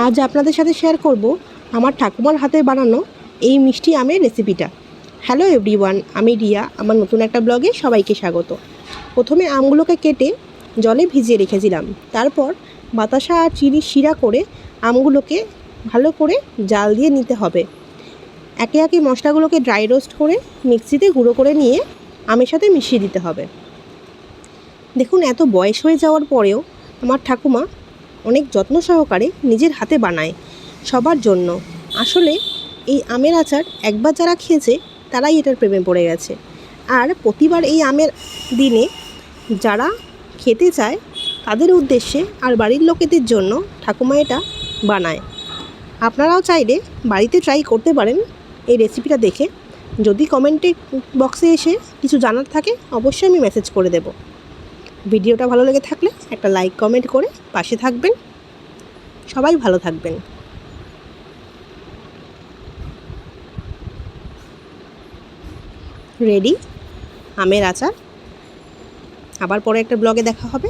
আজ আপনাদের সাথে শেয়ার করব আমার ঠাকুমার হাতে বানানো এই মিষ্টি আমের রেসিপিটা। হ্যালো এভরিওয়ান, আমি রিয়া। আমার নতুন একটা ব্লগে সবাইকে স্বাগত। প্রথমে আমগুলোকে কেটে জলে ভিজিয়ে রেখেছিলাম। তারপর বাতাসা আর চিনির শিরা করে আমগুলোকে ভালো করে জাল দিয়ে নিতে হবে। একে একে মশলাগুলোকে ড্রাই রোস্ট করে মিক্সিতে গুঁড়ো করে নিয়ে আমের সাথে মিশিয়ে দিতে হবে। দেখুন, এত বয়স হয়ে যাওয়ার পরেও আমার ঠাকুমা অনেক যত্ন সহকারে নিজের হাতে বানায় সবার জন্য। আসলে এই আমের আচার একবার যারা খেয়েছে তারাই এটার প্রেমে পড়ে গেছে। আর প্রতিবার এই আমের দিনে যারা খেতে চায় তাদের উদ্দেশ্যে আর বাড়ির লোকেদের জন্য ঠাকুমা এটা বানায়। আপনারাও চাইলে বাড়িতে ট্রাই করতে পারেন এই রেসিপিটা দেখে। যদি কমেন্টে বক্সে এসে কিছু জানার থাকে অবশ্যই আমি মেসেজ করে দেব। ভিডিওটা ভালো লেগে থাকলে একটা লাইক কমেন্ট করে পাশে থাকবেন। সবাই ভালো থাকবেন। রেডি আমের আচার। আবার পরে একটা ব্লগে দেখা হবে।